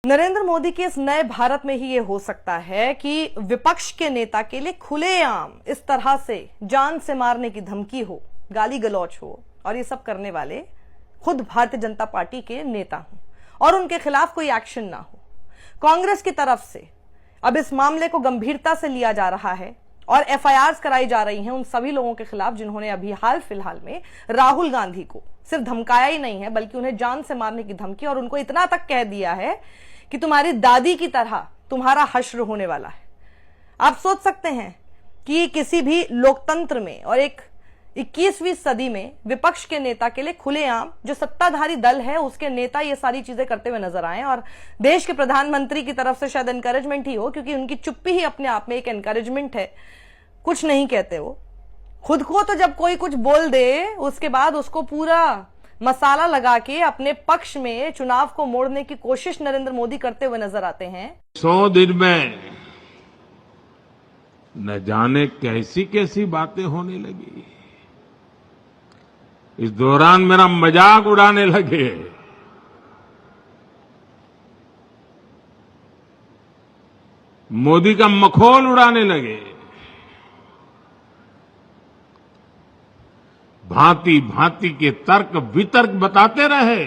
नरेंद्र मोदी के इस नए भारत में ही ये हो सकता है कि विपक्ष के नेता के लिए खुलेआम इस तरह से जान से मारने की धमकी हो, गाली गलौच हो और ये सब करने वाले खुद भारतीय जनता पार्टी के नेता हों और उनके खिलाफ कोई एक्शन ना हो। कांग्रेस की तरफ से अब इस मामले को गंभीरता से लिया जा रहा है और एफआईआर कराई जा रही हैं उन सभी लोगों के खिलाफ जिन्होंने अभी हाल फिलहाल में राहुल गांधी को सिर्फ धमकाया ही नहीं है बल्कि उन्हें जान से मारने की धमकी और उनको इतना तक कह दिया है कि तुम्हारी दादी की तरह तुम्हारा हश्र होने वाला है। आप सोच सकते हैं कि किसी भी लोकतंत्र में और एक 21वीं सदी में विपक्ष के नेता के लिए खुलेआम जो सत्ताधारी दल है उसके नेता ये सारी चीजें करते हुए नजर आए और देश के प्रधानमंत्री की तरफ से शायद एनकरेजमेंट ही हो, क्योंकि उनकी चुप्पी ही अपने आप में एक एनकरेजमेंट है। कुछ नहीं कहते वो खुद को, तो जब कोई कुछ बोल दे उसके बाद उसको पूरा मसाला लगा के अपने पक्ष में चुनाव को मोड़ने की कोशिश नरेंद्र मोदी करते हुए नजर आते हैं। 100 दिन में न जाने कैसी कैसी बातें होने लगी। इस दौरान मेरा मजाक उड़ाने लगे। मोदी का मखौल उड़ाने लगे। भांति भांति के तर्क वितर्क बताते रहे,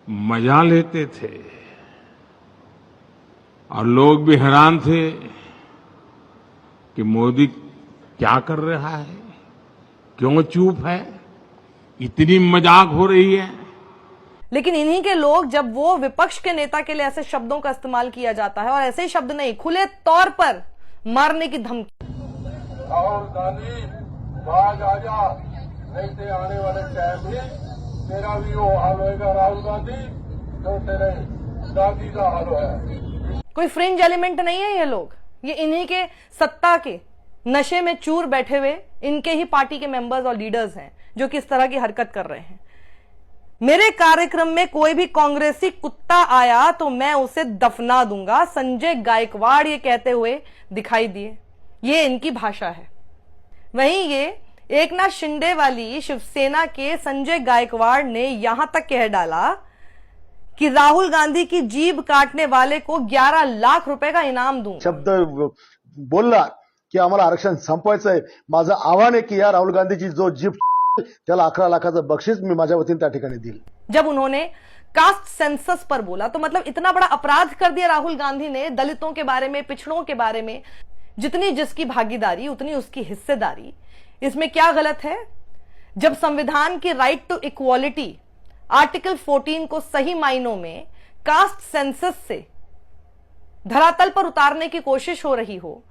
मजा लेते थे और लोग भी हैरान थे कि मोदी क्या कर रहा है, क्यों चुप है, इतनी मजाक हो रही है। लेकिन इन्हीं के लोग जब वो विपक्ष के नेता के लिए ऐसे शब्दों का इस्तेमाल किया जाता है और ऐसे ही शब्द नहीं खुले तौर पर मारने की धमकी। राहुल गांधी बाज आजा, नहीं तो आने वाले टाइम में तेरा भी वो हाल होएगा राहुल गांधी जो तेरे दादी का हाल है। कोई फ्रिंज एलिमेंट नहीं है ये लोग, ये इन्हीं के सत्ता के नशे में चूर बैठे हुए इनके ही पार्टी के मेंबर्स और लीडर्स हैं जो कि इस तरह की हरकत कर रहे हैं। मेरे कार्यक्रम में कोई भी कांग्रेसी कुत्ता आया तो मैं उसे दफना दूंगा, संजय गायकवाड़ ये कहते हुए दिखाई दिए। ये इनकी भाषा है। वहीं ये एकनाथ शिंदे वाली शिवसेना के संजय गायकवाड़ ने यहां तक कह डाला कि राहुल गांधी की जीभ काटने वाले को 11 लाख रुपए का इनाम दूं। शब्द बोलला की आम्हाला आरक्षण संपवायचंय। माझं आव्हान आहे की या राहुल गांधीची जो जीभ त्याला 11 लाखाचं बक्षीस मी माझ्या वतीने त्या ठिकाणी देईल। जब उन्होंने कास्ट सेंसस पर बोला तो मतलब इतना बड़ा अपराध कर दिया राहुल गांधी ने दलितों के बारे में, पिछड़ों के बारे में। जितनी जिसकी भागीदारी उतनी उसकी हिस्सेदारी। इसमें क्या गलत है? जब संविधान की राइट टू इक्वालिटी आर्टिकल 14 को सही मायनों में कास्ट सेंसस से धरातल पर उतारने की कोशिश हो रही हो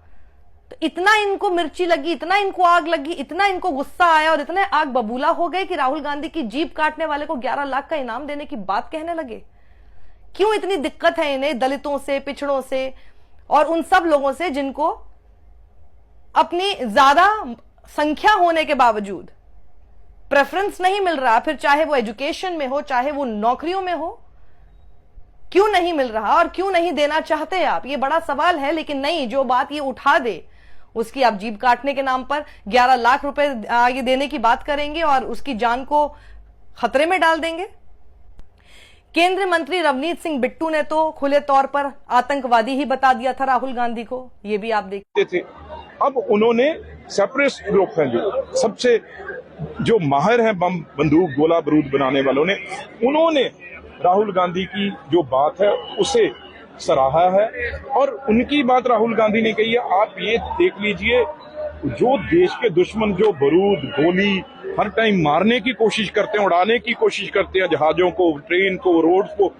तो इतना इनको मिर्ची लगी, इतना इनको आग लगी, इतना इनको गुस्सा आया और इतने आग बबूला हो गए कि राहुल गांधी की जीभ काटने वाले को 11 लाख का इनाम देने की बात कहने लगे। क्यों इतनी दिक्कत है इन्हें दलितों से, पिछड़ों से और उन सब लोगों से जिनको अपनी ज्यादा संख्या होने के बावजूद प्रेफरेंस नहीं मिल रहा, फिर चाहे वो एजुकेशन में हो, चाहे वो नौकरियों में हो। क्यों नहीं मिल रहा और क्यों नहीं देना चाहते आप? ये बड़ा सवाल है। लेकिन नहीं, जो बात ये उठा दे उसकी आप जीभ काटने के नाम पर 11 लाख रुपए ये देने की बात करेंगे और उसकी जान को खतरे में डाल देंगे। केंद्रीय मंत्री रवनीत सिंह बिट्टू ने तो खुले तौर पर आतंकवादी ही बता दिया था राहुल गांधी को। ये भी आप देखते थे। अब उन्होंने सेपरेटिस्ट ग्रुप हैं जो सबसे जो माहिर हैं बम बंदूक गोला बारूद बनाने वालों ने, उन्होंने राहुल गांधी की जो बात है उसे सराहा है और उनकी बात राहुल गांधी ने कही है। आप ये देख लीजिए, जो देश के दुश्मन जो बारूद गोली हर टाइम मारने की कोशिश करते हैं, उड़ाने की कोशिश करते हैं जहाजों को, ट्रेन को, रोड को,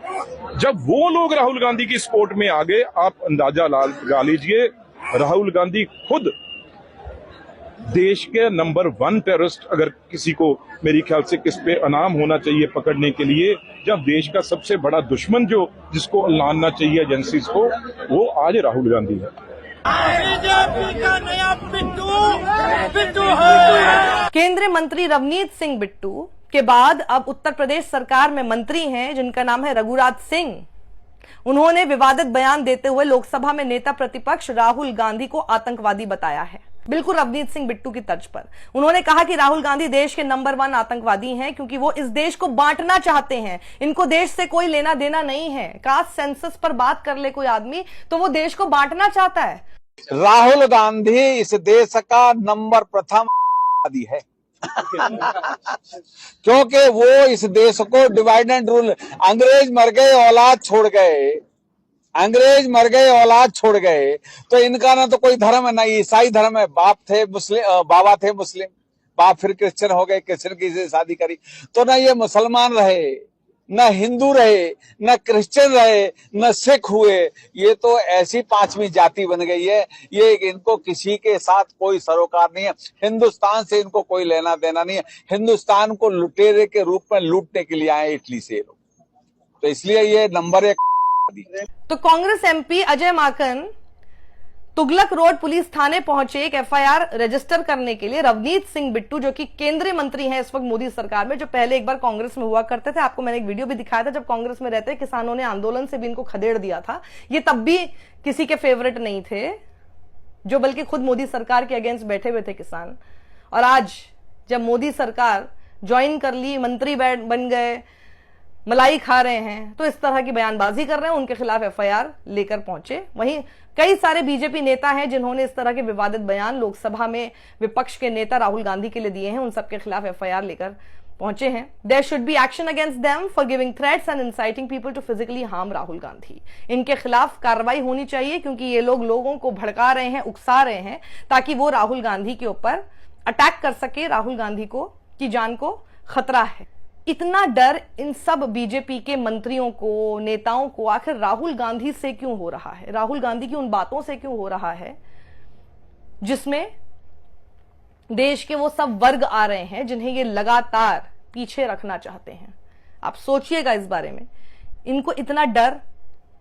जब वो लोग राहुल गांधी की सपोर्ट में आ गए, आप अंदाजा लगा लीजिए राहुल गांधी खुद देश के नंबर 1 टेररिस्ट, अगर किसी को मेरी ख्याल से किस पे इनाम होना चाहिए पकड़ने के लिए, जब देश का सबसे बड़ा दुश्मन जो जिसको लानना चाहिए एजेंसीज को, वो आज राहुल गांधी है। केंद्रीय मंत्री रवनीत सिंह बिट्टू के बाद अब उत्तर प्रदेश सरकार में मंत्री हैं जिनका नाम है रघुराज सिंह। उन्होंने विवादित बयान देते हुए लोकसभा में नेता प्रतिपक्ष राहुल गांधी को आतंकवादी बताया है। बिल्कुल रवनीत सिंह बिट्टू की तर्ज पर उन्होंने कहा कि राहुल गांधी देश के नंबर 1 आतंकवादी हैं क्योंकि वो इस देश को बांटना चाहते हैं। इनको देश से कोई लेना देना नहीं है। कास्ट सेंसस पर बात कर ले कोई आदमी तो वो देश को बांटना चाहता है। राहुल गांधी इस देश का नंबर प्रथम आतंकवादी है क्योंकि वो इस देश को डिवाइड एंड रूल, अंग्रेज मर गए औलाद छोड़ गए, अंग्रेज मर गए औलाद छोड़ गए, तो इनका ना तो कोई धर्म है ना ईसाई धर्म है। बाप थे मुस्लिम, बाबा थे मुस्लिम, बाप फिर क्रिश्चियन हो गए, क्रिश्चियन की से शादी करी, तो ना ये मुसलमान रहे, न हिंदू रहे, न क्रिश्चियन रहे, न सिख हुए। ये तो ऐसी पांचवी जाति बन गई है। ये इनको किसी के साथ कोई सरोकार नहीं है। हिंदुस्तान से इनको कोई लेना देना नहीं है। हिंदुस्तान को लुटेरे के रूप में लूटने के लिए आए इटली से लोग, तो इसलिए ये नंबर 1। तो Congress MP Ajay Maken Tughlaq road police थाने पहुंचे एक एफआईआर रजिस्टर करने के लिए। रवनीत सिंह बिट्टू जो कि केंद्रीय मंत्री हैं इस वक्त मोदी सरकार में, जो पहले एक बार कांग्रेस में हुआ करते थे, आपको मैंने एक वीडियो भी दिखाया था जब कांग्रेस में रहते किसानों ने आंदोलन से भी इनको खदेड़ दिया था। ये तब भी किसी के फेवरेट नहीं थे, जो बल्कि खुद मोदी सरकार के अगेंस्ट बैठे हुए थे किसान। और आज जब मोदी सरकार ज्वाइन कर ली, मंत्री बन गए, मलाई खा रहे हैं, तो इस तरह की बयानबाजी कर रहे हैं, उनके खिलाफ एफआईआर लेकर पहुंचे। वहीं कई सारे बीजेपी नेता हैं जिन्होंने इस तरह के विवादित बयान लोकसभा में विपक्ष के नेता राहुल गांधी के लिए दिए हैं, उन सबके खिलाफ एफआईआर लेकर पहुंचे हैं। There should be action against them for giving threats and inciting people to physically harm Rahul Gandhi. इनके खिलाफ कार्रवाई होनी चाहिए क्योंकि ये लोगों को भड़का रहे हैं, उकसा रहे हैं, ताकि वो राहुल गांधी के ऊपर अटैक कर सके। राहुल गांधी को की जान को खतरा है। इतना डर इन सब बीजेपी के मंत्रियों को, नेताओं को आखिर राहुल गांधी से क्यों हो रहा है? राहुल गांधी की उन बातों से क्यों हो रहा है जिसमें देश के वो सब वर्ग आ रहे हैं जिन्हें ये लगातार पीछे रखना चाहते हैं? आप सोचिएगा इस बारे में, इनको इतना डर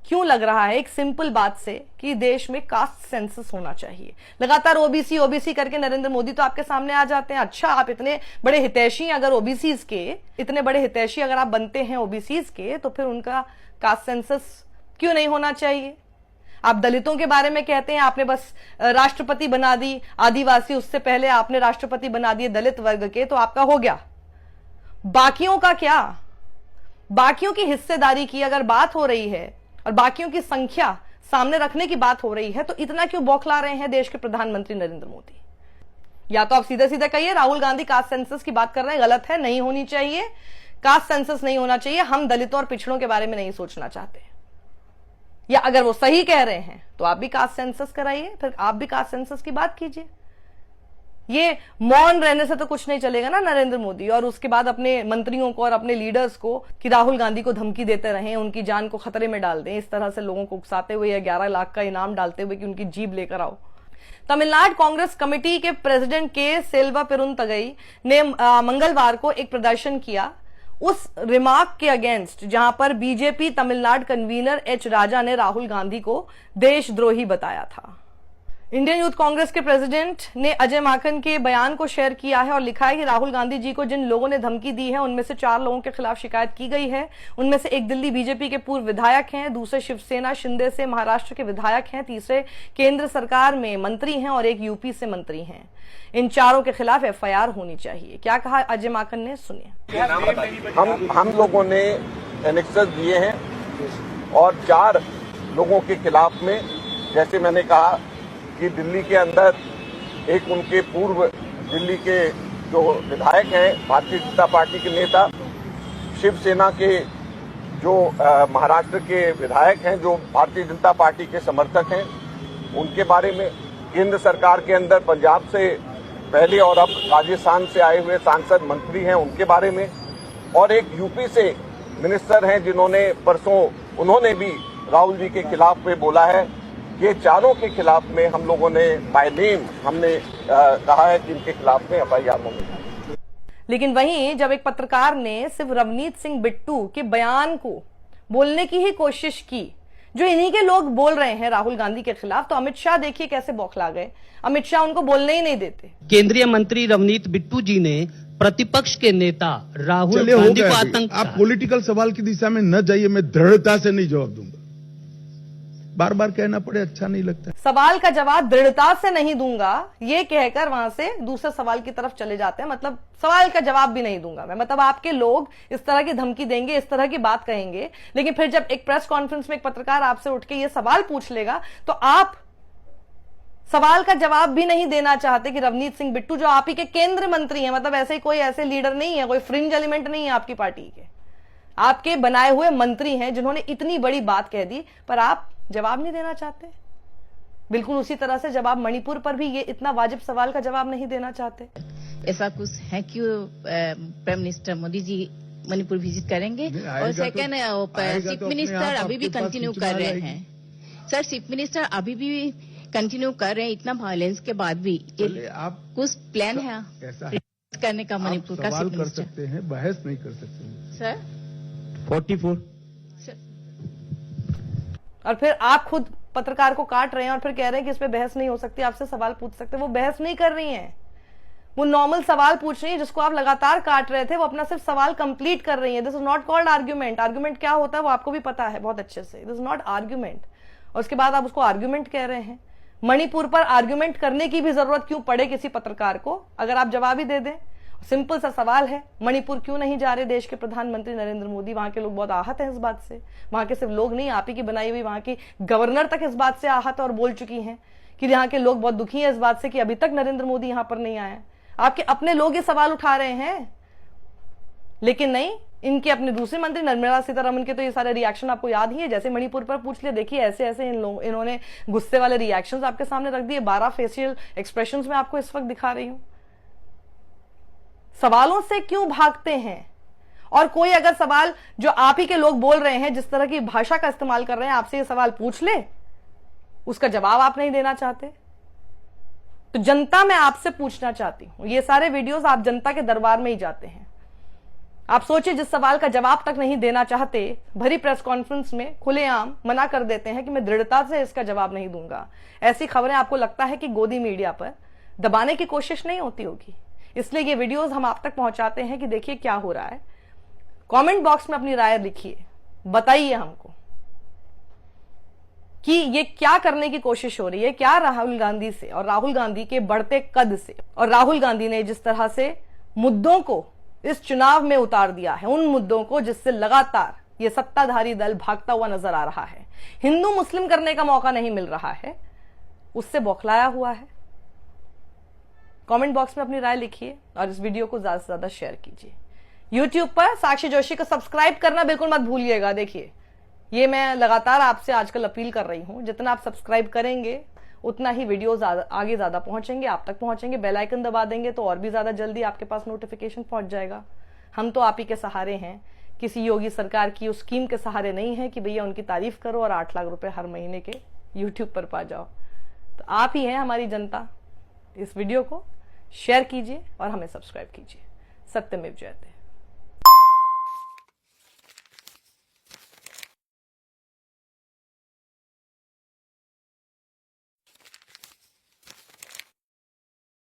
क्यों लग रहा है एक सिंपल बात से कि देश में कास्ट सेंसस होना चाहिए। लगातार ओबीसी ओबीसी करके नरेंद्र मोदी तो आपके सामने आ जाते हैं। अच्छा, आप इतने बड़े हितैषी अगर ओबीसीज के, इतने बड़े हितैषी अगर आप बनते हैं ओबीसीज के, तो फिर उनका कास्ट सेंसस क्यों नहीं होना चाहिए? आप दलितों के बारे में कहते हैं आपने बस राष्ट्रपति बना दी आदिवासी, उससे पहले आपने राष्ट्रपति बना दिए दलित वर्ग के, तो आपका हो गया। बाकियों का क्या? बाकियों की हिस्सेदारी की अगर बात हो रही है और बाकियों की संख्या सामने रखने की बात हो रही है, तो इतना क्यों बौखला रहे हैं देश के प्रधानमंत्री नरेंद्र मोदी? या तो आप सीधे सीधे कहिए राहुल गांधी कास्ट सेंसस की बात कर रहे हैं, गलत है, नहीं होनी चाहिए, कास्ट सेंसस नहीं होना चाहिए, हम दलितों और पिछड़ों के बारे में नहीं सोचना चाहते। या अगर वो सही कह रहे हैं तो आप भी कास्ट सेंसस कराइए, फिर आप भी कास्ट सेंसस की बात कीजिए। ये मौन रहने से तो कुछ नहीं चलेगा ना नरेंद्र मोदी, और उसके बाद अपने मंत्रियों को और अपने लीडर्स को कि राहुल गांधी को धमकी देते रहें, उनकी जान को खतरे में डाल दें, इस तरह से लोगों को उकसाते हुए या 11 लाख का इनाम डालते हुए कि उनकी जीप लेकर आओ। तमिलनाडु कांग्रेस कमेटी के प्रेसिडेंट के सेल्वा पेरुंतगई ने मंगलवार को एक प्रदर्शन किया उस रिमार्क के अगेंस्ट जहां पर बीजेपी तमिलनाडु कन्वीनर एच राजा ने राहुल गांधी को देशद्रोही बताया था। इंडियन यूथ कांग्रेस के प्रेसिडेंट ने अजय माकन के बयान को शेयर किया है और लिखा है कि राहुल गांधी जी को जिन लोगों ने धमकी दी है उनमें से 4 लोगों के खिलाफ शिकायत की गई है। उनमें से एक दिल्ली बीजेपी के पूर्व विधायक हैं, दूसरे शिवसेना शिंदे से महाराष्ट्र के विधायक हैं, तीसरे केंद्र सरकार में मंत्री हैं और एक यूपी से मंत्री हैं। इन चारों के खिलाफ एफआईआर होनी चाहिए। क्या कहा अजय माकन ने, सुनिए। हम लोगों ने एनेक्सेस दिए हैं और 4 लोगों के खिलाफ में, जैसे मैंने कहा कि दिल्ली के अंदर एक उनके पूर्व दिल्ली के जो विधायक हैं, भारतीय जनता पार्टी के नेता, शिवसेना के जो महाराष्ट्र के विधायक हैं जो भारतीय जनता पार्टी के समर्थक हैं, उनके बारे में, केंद्र सरकार के अंदर पंजाब से पहले और अब राजस्थान से आए हुए सांसद मंत्री हैं उनके बारे में, और एक यूपी से मिनिस्टर हैं जिन्होंने परसों उन्होंने भी राहुल जी के खिलाफ में बोला है। ये चारों के खिलाफ में हम लोगों ने बाय नेम हमने कहा है कि इनके खिलाफ में एफआईआर होगी। लेकिन वहीं जब एक पत्रकार ने सिर्फ रवनीत सिंह बिट्टू के बयान को बोलने की ही कोशिश की जो इन्हीं के लोग बोल रहे हैं राहुल गांधी के खिलाफ, तो अमित शाह देखिए कैसे बौखला गए। अमित शाह उनको बोलने ही नहीं देते। केंद्रीय मंत्री रवनीत बिट्टू जी ने प्रतिपक्ष के नेता राहुल गांधी को आतंक, आप पॉलिटिकल सवाल की दिशा में न जाइए, मैं दृढ़ता से नहीं जवाब दूंगा। बार बार कहना पड़े अच्छा नहीं लगता। सवाल का जवाब दृढ़ता से नहीं दूंगा ये कहकर वहां से दूसरे सवाल की तरफ चले जाते हैं। मतलब सवाल का जवाब भी नहीं दूंगा मैं, मतलब आपके लोग इस तरह की धमकी देंगे, इस तरह की बात कहेंगे, लेकिन फिर जब एक प्रेस कॉन्फ्रेंस में एक पत्रकार आपसे उठ के ये सवाल पूछ लेगा तो आप सवाल का जवाब भी नहीं देना चाहते कि रवनीत सिंह बिट्टू जो आप ही के केंद्रीय मंत्री हैं, मतलब ऐसे कोई ऐसे लीडर नहीं है, कोई फ्रिंज एलिमेंट नहीं है आपकी पार्टी के, आपके बनाए हुए मंत्री हैं जिन्होंने इतनी बड़ी बात कह दी, पर आप जवाब नहीं देना चाहते। बिल्कुल उसी तरह से जब आप मणिपुर पर भी ये इतना वाजिब सवाल का जवाब नहीं देना चाहते। ऐसा कुछ है कि prime minister Modi ji Manipur visit करेंगे? और सेकंड, चीफ मिनिस्टर अभी भी कंटिन्यू कर रहे हैं। सर, चीफ मिनिस्टर अभी भी कंटिन्यू कर रहे हैं इतना वायलेंस के बाद भी, आप कुछ प्लान है करने का मणिपुर का? सवाल कर सकते हैं, बहस नहीं कर सकते सर। 44 और फिर आप खुद पत्रकार को काट रहे हैं और फिर कह रहे हैं कि इस पे बहस नहीं हो सकती, आपसे सवाल पूछ सकते। वो बहस नहीं कर रही हैं, वो नॉर्मल सवाल पूछ रही है। जिसको आप लगातार काट रहे थे वो अपना सिर्फ सवाल कंप्लीट कर रही है। This is not called argument. Argument क्या होता है वो आपको भी पता है बहुत अच्छे से। This is not argument. और उसके बाद आप उसको आर्ग्यूमेंट कह रहे हैं। मणिपुर पर आर्ग्यूमेंट करने की भी जरूरत क्यों पड़े किसी पत्रकार को, अगर आप जवाब ही दे दें। सिंपल सा सवाल है, मणिपुर क्यों नहीं जा रहे देश के प्रधानमंत्री नरेंद्र मोदी? वहां के लोग बहुत आहत हैं इस बात से। वहां के सिर्फ लोग नहीं, आप ही की बनाई हुई वहां की गवर्नर तक इस बात से आहत और बोल चुकी हैं कि यहाँ के लोग बहुत दुखी हैं इस बात से कि अभी तक नरेंद्र मोदी यहां पर नहीं आए। आपके अपने लोग ये सवाल उठा रहे हैं, लेकिन नहीं, इनके अपने दूसरे मंत्री निर्मला सीतारमण के तो ये सारे रिएक्शन आपको याद ही है। जैसे मणिपुर पर पूछ लिया, देखिए ऐसे ऐसे इन्होंने गुस्से वाले रिएक्शंस आपके सामने रख दिए। 12 फेशियल एक्सप्रेशंस में आपको इस वक्त दिखा रही हूं। सवालों से क्यों भागते हैं? और कोई अगर सवाल जो आप ही के लोग बोल रहे हैं, जिस तरह की भाषा का इस्तेमाल कर रहे हैं, आपसे ये सवाल पूछ ले, उसका जवाब आप नहीं देना चाहते। तो जनता मैं आपसे पूछना चाहती हूं, ये सारे वीडियोस आप जनता के दरबार में ही जाते हैं। आप सोचिए, जिस सवाल का जवाब तक नहीं देना चाहते, भरी प्रेस कॉन्फ्रेंस में खुलेआम मना कर देते हैं कि मैं दृढ़ता से इसका जवाब नहीं दूंगा। ऐसी खबरें आपको लगता है कि गोदी मीडिया पर दबाने की कोशिश नहीं होती होगी, इसलिए ये वीडियोस हम आप तक पहुंचाते हैं कि देखिए क्या हो रहा है। कमेंट बॉक्स में अपनी राय लिखिए, बताइए हमको कि ये क्या करने की कोशिश हो रही है, क्या राहुल गांधी से और राहुल गांधी के बढ़ते कद से, और राहुल गांधी ने जिस तरह से मुद्दों को इस चुनाव में उतार दिया है, उन मुद्दों को जिससे लगातार ये सत्ताधारी दल भागता हुआ नजर आ रहा है, हिंदू मुस्लिम करने का मौका नहीं मिल रहा है, उससे बौखलाया हुआ है। कमेंट बॉक्स में अपनी राय लिखिए और इस वीडियो को ज्यादा से ज्यादा शेयर कीजिए। YouTube पर साक्षी जोशी को सब्सक्राइब करना बिल्कुल मत भूलिएगा। देखिए, ये मैं लगातार आपसे आजकल अपील कर रही हूं, जितना आप सब्सक्राइब करेंगे उतना ही वीडियोस आगे ज्यादा पहुंचेंगे, आप तक पहुंचेंगे। बेल आइकन दबा देंगे तो और भी ज्यादा जल्दी आपके पास नोटिफिकेशन पहुंच जाएगा। हम तो आप ही के सहारे हैं, किसी योगी सरकार की उस स्कीम के सहारे नहीं है कि भैया उनकी तारीफ करो और 8 लाख रुपए हर महीने के YouTube पर पा जाओ। तो आप ही हैं हमारी जनता। इस वीडियो को शेयर कीजिए और हमें सब्सक्राइब कीजिए। सत्यमेव जयते।